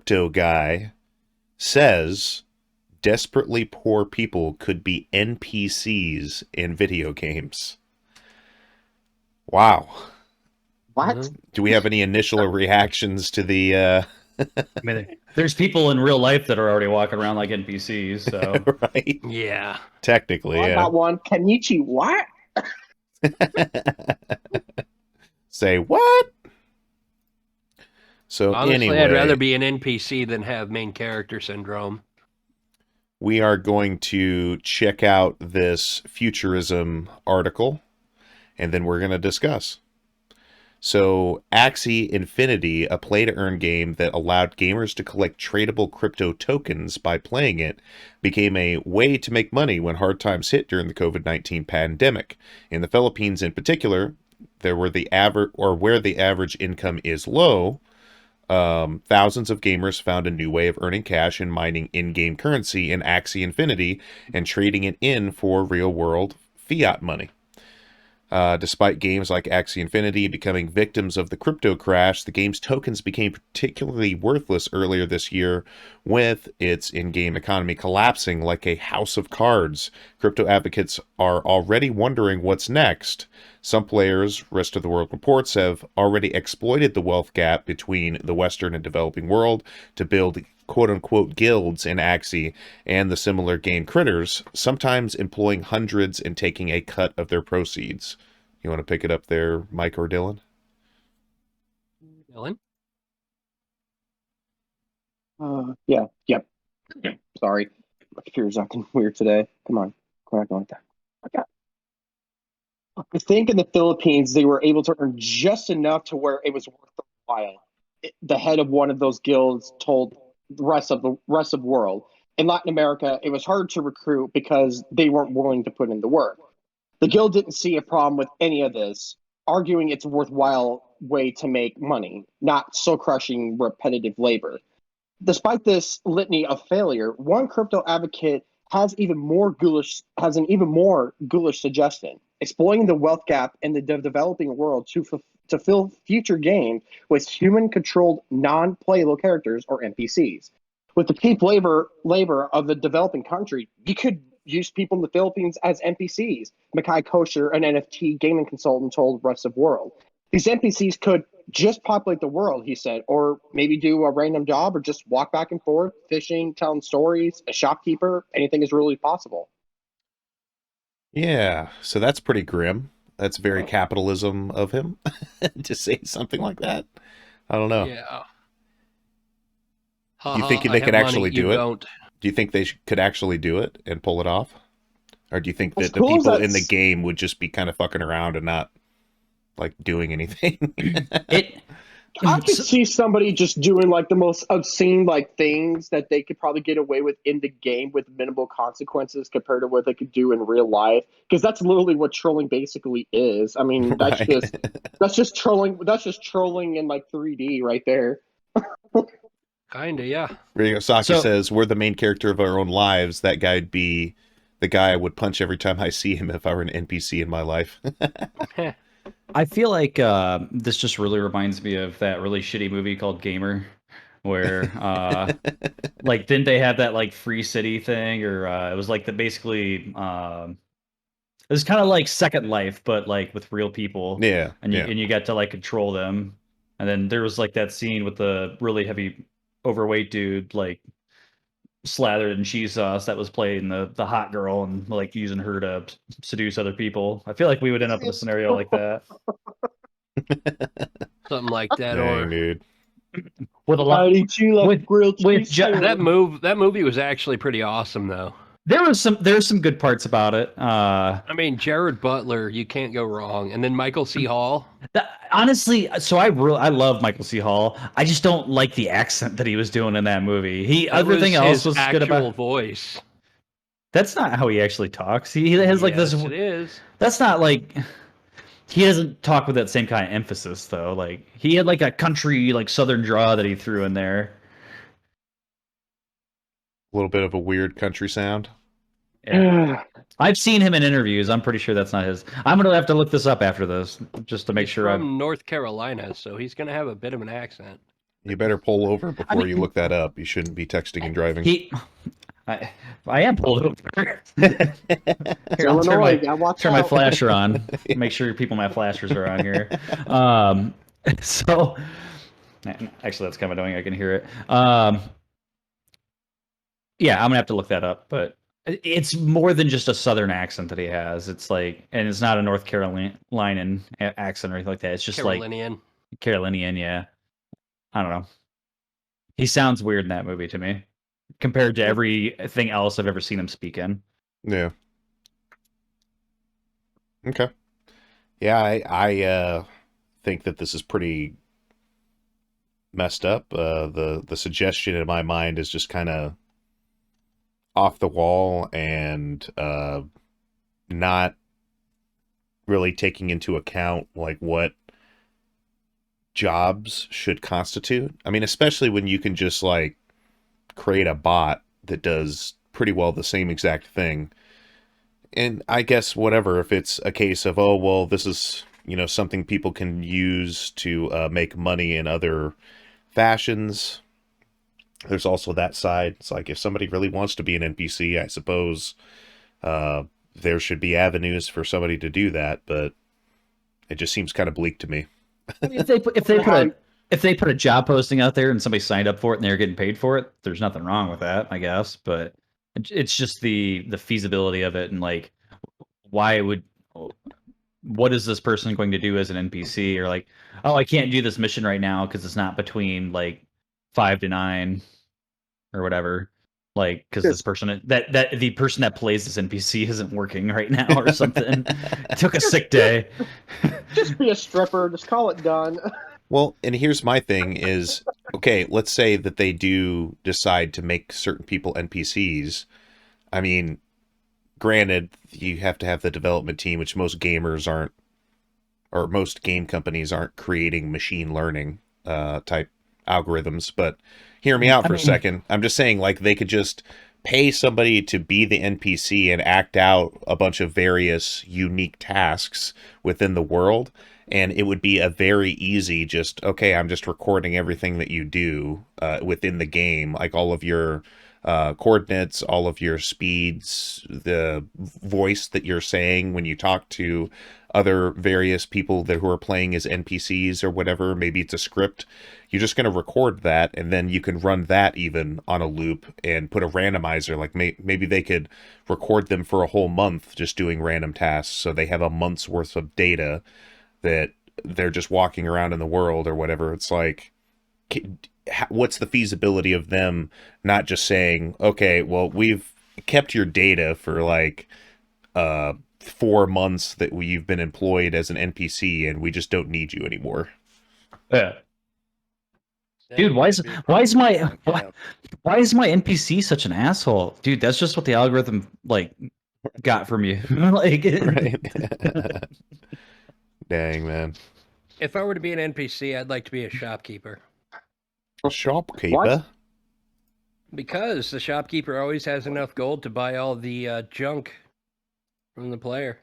crypto guy says desperately poor people could be NPCs in video games. Wow. What? Do we have any initial reactions to the I mean, there's people in real life that are already walking around like NPCs, so right? Yeah. Technically, Well, I yeah. got one. Kenichi, what? Say what? So Honestly, I'd rather anyway, be an NPC than have main character syndrome. we are going to check out this futurism article, and then we're going to discuss. So, Axie Infinity, a play-to-earn game that allowed gamers to collect tradable crypto tokens by playing it, became a way to make money when hard times hit during the COVID-19 pandemic. In the Philippines, in particular, where the average income is low, thousands of gamers found a new way of earning cash and mining in-game currency in Axie Infinity and trading it in for real-world fiat money. Despite games like Axie Infinity becoming victims of the crypto crash, the game's tokens became particularly worthless earlier this year, with its in-game economy collapsing like a house of cards. Crypto advocates are already wondering what's next. Some players, Rest of the World reports, have already exploited the wealth gap between the Western and developing world to build quote-unquote guilds in Axie and the similar game critters, sometimes employing hundreds and taking a cut of their proceeds. You want to pick it up there, Mike or Dylan? Dylan? Yeah, yep. Sorry. My computer's acting weird today. Come on. Come on, like that. Okay. I think in the Philippines, they were able to earn just enough to where it was worth the while. The head of one of those guilds told the rest of the world. In Latin America, it was hard to recruit because they weren't willing to put in the work. The guild didn't see a problem with any of this, arguing it's a worthwhile way to make money, not soul crushing repetitive labor. Despite this litany of failure, one crypto advocate has an even more ghoulish suggestion: exploiting the wealth gap in the developing world to fill future games with human-controlled non-playable characters or NPCs. With the cheap labor of the developing country, you could use people in the Philippines as NPCs. Makai Kosher, an NFT gaming consultant, told Rest of World. These NPCs could just populate the world, he said, or maybe do a random job or just walk back and forth, fishing, telling stories, a shopkeeper. Anything is really possible. Yeah, so that's pretty grim. That's very capitalism of him to say something like that. I don't know. Yeah. Do you think Haha, I they have could money, actually you do it? don't. Do you think they could actually do it and pull it off? Or do you think As that the cool as people in the that's, game would just be kind of fucking around and not like doing anything? it. I could see somebody just doing like the most obscene like things that they could probably get away with in the game with minimal consequences compared to what they could do in real life. Because that's literally what trolling basically is. I mean, Right. that's just trolling. That's just trolling in like 3D right there. Kinda, yeah. Ryosaki So says, we're the main character of our own lives. That guy'd be the guy I would punch every time I see him if I were an NPC in my life. I feel like this just really reminds me of that really shitty movie called Gamer, where like didn't they have that like free city thing, or it was like the basically it was kind of like Second Life, but like with real people, Yeah, and yeah. you got to like control them. And then there was like that scene with the really heavy, overweight dude like slathered in cheese sauce that was playing the hot girl and like using her to seduce other people. I feel like we would end up in a scenario like that Something like that, Dang, or dude. with a I lot eat you like with grilled with cheese sandwich. that movie was actually pretty awesome though. there's some good parts about it. I mean, Jared Butler, you can't go wrong. And then Michael C. Hall. Honestly, so I love Michael C. Hall. I just don't like the accent that he was doing in that movie. That Everything was else his was good actual about. voice. That's not how he actually talks. He has like this. Yes, it is. That's not like he doesn't talk with that same kind of emphasis though. Like he had like a country like southern draw that he threw in there. A little bit of a weird country sound. Yeah. I've seen him in interviews. I'm pretty sure that's not his. I'm gonna have to look this up after this just to make He's sure. from North Carolina, so he's going to have a bit of an accent. You better pull over before mean- you look that up. You shouldn't be texting and driving. I am pulled over. Here, I'll Illinois, gotta watch turn my out. flasher on. Make sure people my flashers are on here. Um, so actually, that's kind of annoying. I can hear it. Yeah, I'm gonna have to look that up, but it's more than just a southern accent that he has. It's like, and it's not a North Carolinian accent or anything like that. It's just Carolinian. like Carolinian. Yeah, I don't know. He sounds weird in that movie to me, compared to everything else I've ever seen him speak in. Yeah. Okay. Yeah, I think that this is pretty messed up. The suggestion in my mind is just kind of off the wall and not really taking into account like what jobs should constitute. I mean, especially when you can just like create a bot that does pretty well the same exact thing. And I guess whatever, if it's a case of, oh, well, this is, something people can use to make money in other fashions. There's also that side. It's like if somebody really wants to be an NPC, I suppose there should be avenues for somebody to do that, but it just seems kind of bleak to me. If they put a job posting out there and somebody signed up for it and they're getting paid for it, there's nothing wrong with that, I guess. But it's just the feasibility of it and like why would what is this person going to do as an NPC or like, oh, I can't do this mission right now because it's not between like 5 to 9 or whatever. Like because this person that the person that plays this NPC isn't working right now or something. Took a sick day. Just be a stripper. Just call it done. Well, and here's my thing is, okay, let's say that they do decide to make certain people NPCs. I mean, granted, you have to have the development team, which most gamers aren't, or most game companies aren't creating machine learning type algorithms. But hear me out for a second. I'm just saying, like, they could just pay somebody to be the NPC and act out a bunch of various unique tasks within the world. And it would be a very easy, just, okay, I'm just recording everything that you do within the game, like all of your coordinates, all of your speeds, the voice that you're saying when you talk to other various people that who are playing as NPCs or whatever. Maybe it's a script. You're just going to record that, and then you can run that even on a loop and put a randomizer. Like maybe they could record them for a whole month just doing random tasks, so they have a month's worth of data that they're just walking around in the world or whatever. It's like, what's the feasibility of them not just saying, okay, well, we've kept your data for like 4 months that you've been employed as an NPC and we just don't need you anymore. Yeah. Then Dude, it why would is be a why is my problem. why is my NPC such an asshole? Dude, that's just what the algorithm like got from you. Like Right. Dang, man. If I were to be an NPC, I'd like to be a shopkeeper. A shopkeeper? What? Because the shopkeeper always has enough gold to buy all the junk from the player.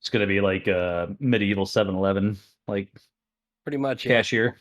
It's gonna be like a medieval 7-Eleven, like Pretty much, yeah. cashier.